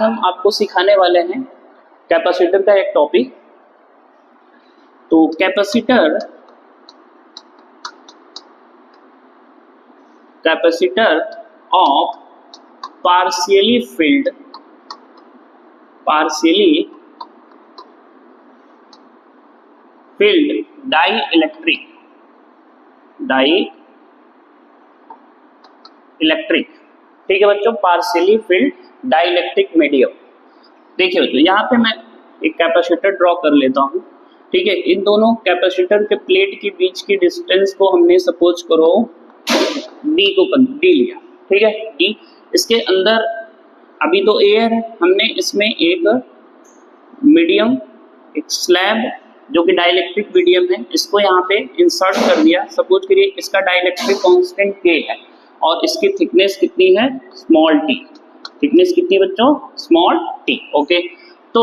हम आपको सिखाने वाले हैं कैपेसिटर का एक टॉपिक। तो capacitor of partially filled dielectric, ठीक है बच्चों, पार्शियली फिल्ड डाइलेक्ट्रिक मीडियम। देखिए बच्चों, यहाँ पे मैं एक कैपेसिटर ड्रॉ कर लेता हूँ, ठीक है। इन दोनों कैपेसिटर के प्लेट के बीच की डिस्टेंस को हमने सपोज करो डी लिया, ठीक है, डी। इसके अंदर अभी तो एयर है, हमने इसमें एक मीडियम, एक स्लैब जो कि डाइलेक्ट्रिक मीडियम है, इसको यहाँ पे इंसर्ट कर दिया। सपोज करिए इसका डाइलेक्ट्रिक कांस्टेंट K है और इसकी थिकनेस कितनी है, स्मॉल t। थिकनेस कितनी है बच्चों, स्मॉल t, ओके। तो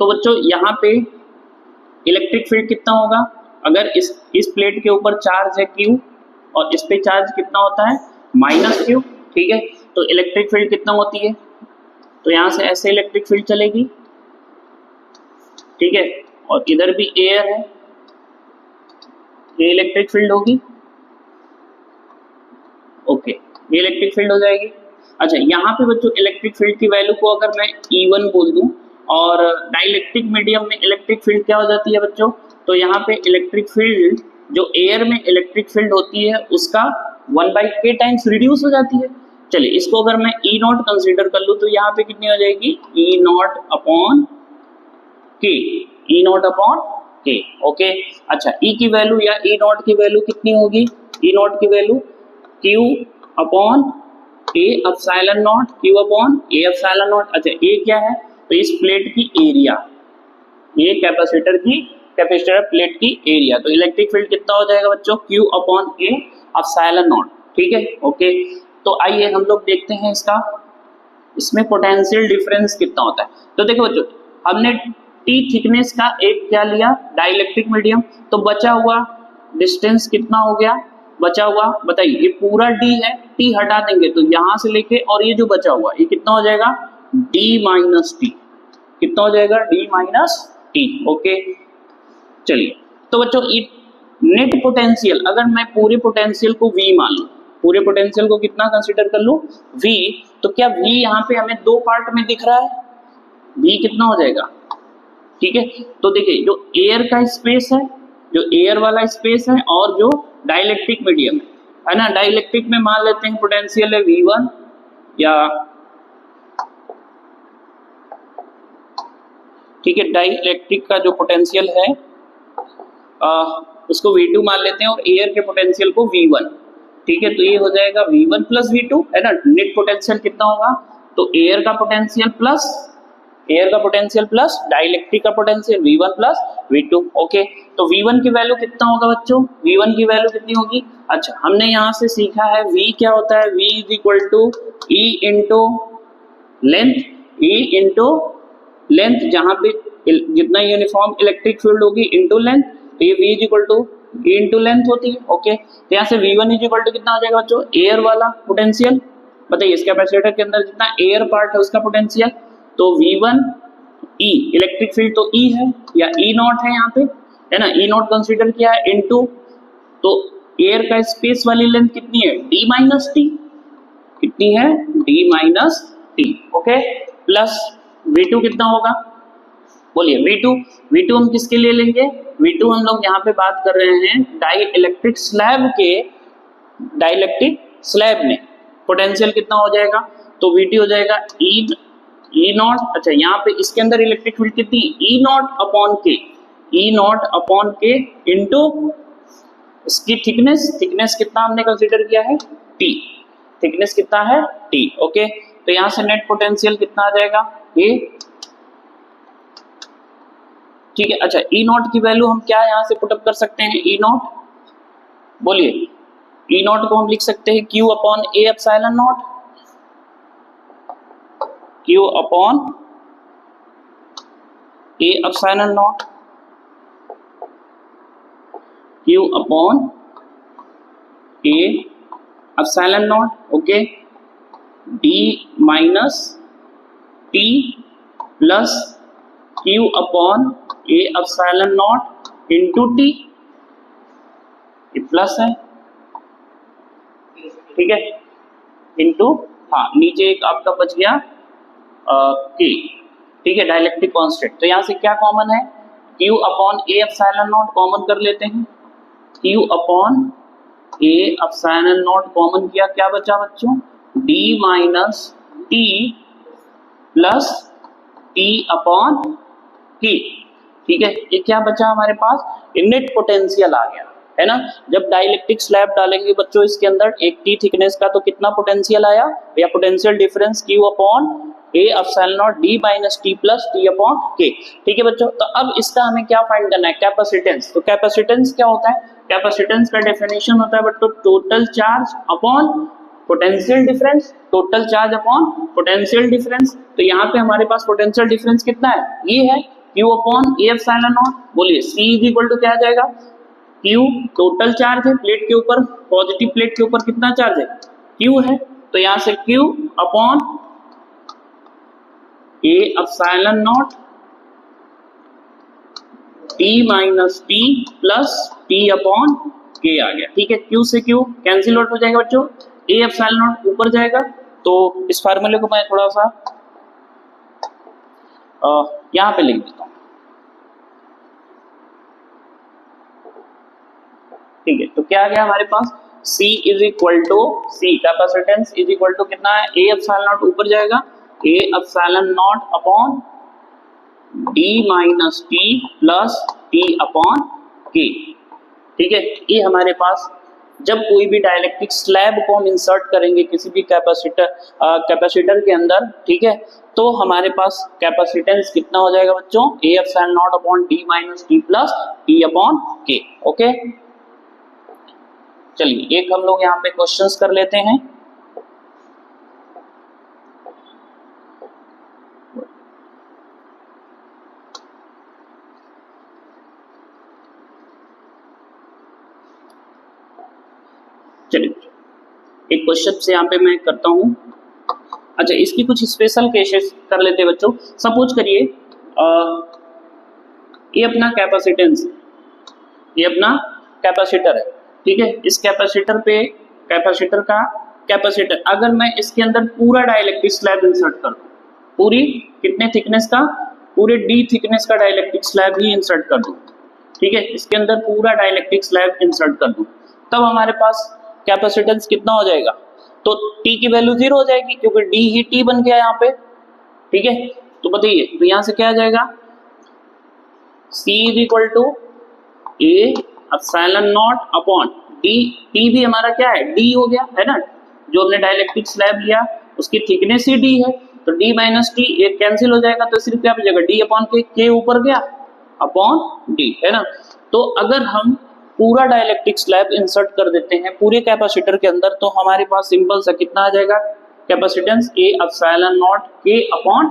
बच्चों यहाँ पे इलेक्ट्रिक फील्ड कितना होगा, अगर इस प्लेट के ऊपर चार्ज है Q और इस पे चार्ज कितना होता है, -Q, ठीक है। तो इलेक्ट्रिक फील्ड कितना होती है, तो यहाँ से ऐसे इलेक्ट्रिक फील्ड चलेगी, ठीक है। और इधर भी एयर है, ये इलेक्ट्रिक फील्ड होगी, ओके, ये इलेक्ट्रिक फील्ड हो जाएगी। अच्छा, यहाँ पे बच्चों इलेक्ट्रिक फील्ड की वैल्यू को अगर मैं E1 बोल दूं और डाइलेक्ट्रिक मीडियम में इलेक्ट्रिक फील्ड क्या हो जाती है बच्चों, तो यहाँ पे इलेक्ट्रिक फील्ड जो एयर में इलेक्ट्रिक फील्ड होती है उसका 1/k टाइम्स रिड्यूस हो जाती है। चलिए, इसको अगर मैं E0 कंसीडर कर लूँ तो यहाँ पे कितनी हो जाएगी, E0/k, ओके। अच्छा, E की वैल्यू या E0 की वैल्यू कितनी होगी, E0 की वैल्यू Q/A एप्सिलॉन नॉट। अच्छा, A क्या है, तो इस प्लेट की एरिया, ये कैपेसिटर प्लेट की एरिया। तो इलेक्ट्रिक फील्ड कितना हो जाएगा बच्चों, Q/A एप्सिलॉन नॉट, ठीक है, ओके। तो आइए हम लोग देखते हैं इसमें पोटेंशियल डिफरेंस कितना होता है। तो देखो बच्चों, हमने T थिकनेस का एक क्या लिया, डाइलेक्ट्रिक मीडियम, तो बचा हुआ डिस्टेंस कितना हो गया, बचा हुआ बताइए, ये पूरा D है, T हटा देंगे तो यहां से लेके और ये जो बचा हुआ ये कितना हो जाएगा, D-T, कितना हो जाएगा, D-T, ओके। चलिए, तो बच्चों ये नेट पोटेंशियल, अगर मैं पूरे पोटेंशियल को V मान लूं, पूरे पोटेंशियल को कितना कंसीडर कर लूं, V, तो क्या V यहाँ पे हमें दो पार्ट में दिख रहा है, V कितना हो जाएगा, ठीक है। तो देखिए, जो एयर का स्पेस है, जो एयर वाला स्पेस है और जो डाइलेक्ट्रिक मीडियम है ना, डाइलेक्ट्रिक में मान लेते हैं पोटेंशियल है V1 या, ठीक है, डाइलेक्ट्रिक का जो पोटेंशियल है उसको V2 मान लेते हैं और एयर के पोटेंशियल को V1, ठीक है। तो ये हो जाएगा V1 प्लस V2, है ना। नेट पोटेंशियल कितना होगा, तो एयर का पोटेंशियल प्लस डाइलेक्ट्रिक का potential V1 plus V2, okay. तो V1 की वैल्यू कितना होगा बच्चों, V1 की वैल्यू कितनी होगी। अच्छा, हमने यहाँ से सीखा है V क्या होता है, V is equal to E into length, जहाँ पे जितना यूनिफॉर्म इलेक्ट्रिक फील्ड होगी इंटू लेंथ, तो ये V is equal to E into length होती है, ओके। तो यहाँ से V1 इज इक्वल टू कितना हो जाएगा बच्चों, एयर वाला पोटेंशियल, बताइए इस कैपेसिटर के अंदर जितना एयर पार्ट है उसका पोटेंशियल, तो V1 E, इलेक्ट्रिक फील्ड तो E है या E0 है यहाँ पे, है ना, E0 कंसीडर किया है, इनटू, तो एयर का स्पेस वाली लेंथ कितनी है, D-T, कितनी है, D-T, ओके, प्लस V2 कितना होगा, बोलिए। V2 हम किसके लिए लेंगे, V2 हम लोग यहाँ पे बात कर रहे हैं डाइलेक्ट्रिक स्लैब में पोटेंशियल कितना हो जाएगा, तो VT हो जाएगा E0। अच्छा, यहाँ पे इसके अंदर इलेक्ट्रिक फील्ड कितनी, E0/K इंटू इसकी थिकनेस कितना हमने कंसीडर किया है, T, थिकनेस कितना है, T, ओके। तो यहाँ से नेट पोटेंशियल कितना आ जाएगा, ये, ठीक है। अच्छा, E0 की वैल्यू हम क्या यहाँ से पुटअप कर सकते हैं, E0, बोलिए, E0 को हम लिख सकते हैं Q/A epsilon not, Q/A epsilon not, Q/A epsilon not, okay, D- T plus Q upon A epsilon not into T, ये प्लस है, ठीक है, इंटू, हाँ नीचे एक आपका बच गया K, ठीक है, डाइलेक्ट्रिक कांस्टेंट। तो यहाँ से क्या कॉमन है, Q upon A epsilon not common कर लेते हैं, Q upon A epsilon not common किया, क्या बचा बच्चों, D minus T plus T upon K, ठीक है। ये क्या बचा हमारे पास, नेट पोटेंशियल आ गया, है ना। जब डाइलेक्ट्रिक स्लैब डालेंगे बच्चों इसके अंदर एक T थिकनेस का, तो कितना पोटेंशियल आया, या potential difference Q upon A epsilon not D minus T plus T upon K, ठीक है बच्चों। तो अब इसका हमें क्या फाइंड करना है, कैपेसिटेंस। तो कैपेसिटेंस क्या होता है, कैपेसिटेंस का डेफिनेशन होता है बच्चों total charge upon potential difference, total charge upon potential difference. तो यहाँ पे हमारे पास पोटेंशियल डिफरेंस कितना है, ये है Q upon A epsilon not, बोलिए C इज इक्वल टू क्या आ जाएगा, Q टोटल चार्ज है प्लेट के ऊपर, पॉजिटिव प्लेट के ऊपर कितना चार्ज है, Q है, तो यहाँ से Q upon A epsilon not T minus T plus T upon K आ गया, ठीक है। Q से Q कैंसिल आउट हो जाएगा बच्चों, A एप्सिलॉन नॉट ऊपर जाएगा, तो इस फार्मूले को मैं थोड़ा सा यहाँ पे लिख देता हूँ, ठीक है। तो क्या आ गया हमारे पास, C is equal to, C capacitance is equal to कितना है, A एप्सिलॉन नॉट ऊपर जाएगा, A epsilon naught upon D minus T plus T upon K, ठीक है। ये हमारे पास जब कोई भी डाइलेक्ट्रिक स्लैब को हम इंसर्ट करेंगे किसी भी कैपेसिटर के अंदर, ठीक है, तो हमारे पास कैपेसिटेंस कितना हो जाएगा बच्चों, A epsilon naught upon D minus T plus T upon K, okay. चलिए एक हम लोग यहाँ पे क्वेश्चंस कर लेते हैं। चलिए एक क्वेश्चन से यहाँ पे मैं करता हूँ, अच्छा इसकी कुछ स्पेशल केसेस कर लेते हैं बच्चों। सपोज करिए ये अपना कैपेसिटेंस, ये अपना कैपेसिटर है, ठीक है। इस कैपेसिटर पे, कैपेसिटर का कैपेसिटर, अगर मैं इसके अंदर पूरा डाइलेक्ट्रिक स्लैब इंसर्ट कर दूं, पूरी कितने थिकनेस का, पूरे D थिकनेस का डाइलेक्ट्रिक स्लैब ही इंसर्ट कर दूं, ठीक है, इसके अंदर पूरा डाइलेक्ट्रिक स्लैब इंसर्ट कर दूं, तब हमारे पास कैपेसिटेंस कितना हो जाएगा, तो T की वैल्यू 0 हो जाएगी क्योंकि D ही T बन गया यहाँ पे, ठीक है। तो बताइए, तो यहाँ से क्या आ जाएगा, C is equal to A epsilon naught upon D, T भी हमारा क्या है, D हो गया, है ना, जो हमने डाइलेक्ट्रिक स्लैब लिया उसकी थिकनेस ही D है, तो D माइनस T एक कैंसिल हो जाएगा, तो सिर्फ क्या बचेगा, D अपॉन K ऊपर गया अपॉन D, है ना। तो अगर हम पूरा डाइलेक्ट्रिक स्लैब इंसर्ट कर देते हैं पूरे कैपेसिटर के अंदर, तो हमारे पास सिंपल सा कितना आ जाएगा, capacitance A epsilon not K upon